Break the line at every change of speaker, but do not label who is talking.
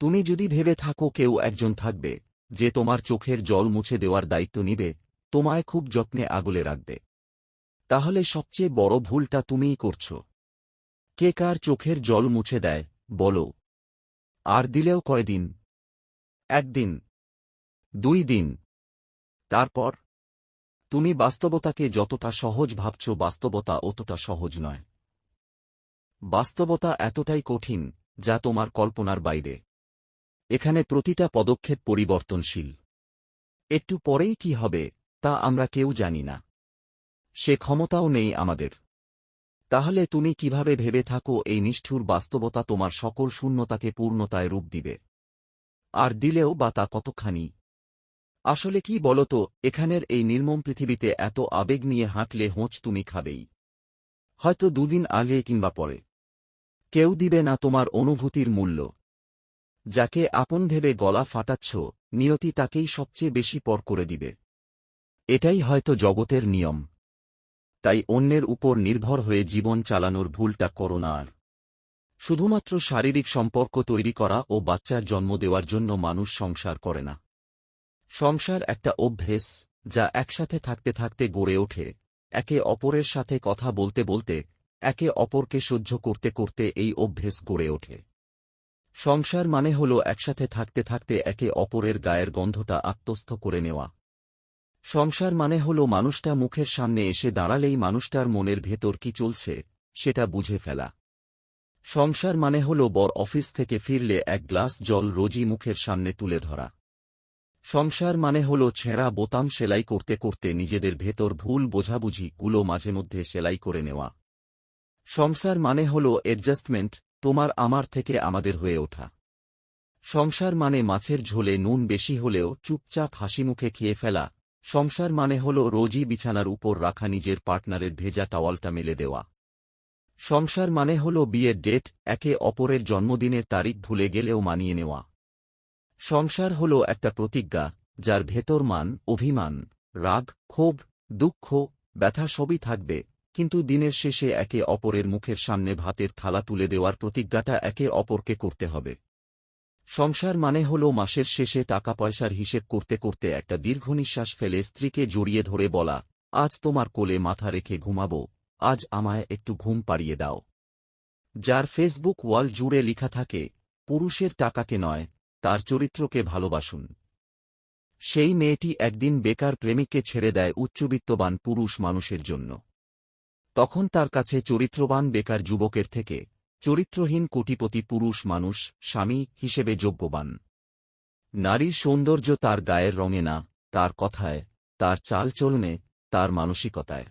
তুমি যদি ভেবে থাকো কেউ একজন থাকবে যে তোমার চোখের জল মুছে দেওয়ার দায়িত্ব নিবে, তোমায় খুব যত্নে আগলে রাখবে, তাহলে সবচেয়ে বড় ভুলটা তুমিই করছ। কে কার চোখের জল মুছে দেয় বলো? আর দিলেও কয়দিন? একদিন, 2 দিন। তারপর? তুমি বাস্তবতাকে যতটা সহজ ভাবছ, বাস্তবতা অতটা সহজ নয়। বাস্তবতা এতটাই কঠিন যা তোমার কল্পনার বাইরে। এখানে প্রতিটা পদক্ষেপ পরিবর্তনশীল। একটু পরেই কি হবে তা আমরা কেউ জানি না, সে ক্ষমতাও নেই আমাদের। তাহলে তুমি কিভাবে ভেবে থাকো এই নিষ্ঠুর বাস্তবতা তোমার সকল শূন্যতাকে পূর্ণতায় রূপ দিবে? আর দিলেও বা তা কতখানি? আসলে কি বলতো, এখানের এই নির্মম পৃথিবীতে এত আবেগ নিয়ে হাঁটলে হোঁচ তুমি খাবেই, হয়তো 2 দিন আগে কিংবা পরে। কেউ দিবে না তোমার অনুভূতির মূল্য। যাকে আপন ভেবে গলা ফাটাচ্ছ, নিয়তি তাকেই সবচেয়ে বেশি পর করে দিবে। এটাই হয়তো জগতের নিয়ম। তাই অন্যের উপর নির্ভর হয়ে জীবন চালানোর ভুলটা করো না আর। শুধুমাত্র শারীরিক সম্পর্ক তৈরি করা ও বাচ্চার জন্ম দেওয়ার জন্য মানুষ সংসার করে না। সংসার একটা অভ্যেস, যা একসাথে থাকতে থাকতে গড়ে ওঠে, একে অপরের সাথে কথা বলতে বলতে, একে অপরকে সহ্য করতে করতে এই অভ্যেস গড়ে ওঠে। সংসার মানে হল একসাথে থাকতে থাকতে একে অপরের গায়ের গন্ধটা আত্মস্থ করে নেওয়া। সংসার মানে হল মানুষটা মুখের সামনে এসে দাঁড়ালেই মানুষটার মনের ভেতর কি চলছে সেটা বুঝে ফেলা। সংসার মানে হল বর অফিস থেকে ফিরলে এক গ্লাস জল রোজই মুখের সামনে তুলে ধরা। সংসার মানে হল ছেঁড়া বোতাম সেলাই করতে করতে নিজেদের ভেতর ভুল বোঝাবুঝিগুলো মাঝে মধ্যে সেলাই করে নেওয়া। সংসার মানে হল অ্যাডজাস্টমেন্ট, তোমার আমার থেকে আমাদের হয়ে ওঠা। সংসার মানে মাছের ঝোলে নুন বেশি হলেও চুপচাপ হাসিমুখে খেয়ে ফেলা। সংসার মানে হল রোজই বিছানার উপর রাখা নিজের পার্টনারের ভেজা টাওয়ালটা মেলে দেওয়া। সংসার মানে হল বিয়ের ডেট, একে অপরের জন্মদিনের তারিখ ভুলে গেলেও মানিয়ে নেওয়া। সংসার হল একটা প্রতিজ্ঞা, যার ভেতর মান, অভিমান, রাগ, ক্ষোভ, দুঃখ, ব্যথা সবই থাকবে, কিন্তু দিনের শেষে একে অপরের মুখের সামনে ভাতের থালা তুলে দেওয়ার প্রতিজ্ঞাটা একে অপরকে করতে হবে। সংসার মানে হল মাসের শেষে টাকা পয়সার হিসেব করতে করতে একটা দীর্ঘ নিঃশ্বাস ফেলে স্ত্রীকে জড়িয়ে ধরে বলা, আজ তোমার কোলে মাথা রেখে ঘুমাবো, আজ আমায় একটু ঘুম পাড়িয়ে দাও। যার ফেসবুক ওয়াল জুড়ে লেখা থাকে, পুরুষের টাকাকে নয়, তার চরিত্রকে ভালোবাসুন। সেই মেয়েটি একদিন বেকার প্রেমিককে ছেড়ে দেয় উচ্চবিত্তবান পুরুষ মানুষের জন্য। তখন তার কাছে চরিত্রবান বেকার যুবকের থেকে চরিত্রহীন কোটিপতি পুরুষ মানুষ স্বামী হিসেবে যোগ্যবান। নারীর সৌন্দর্য তার গায়ের রঙে না, তার কথায়, তার চালচলনে, তার মানসিকতায়।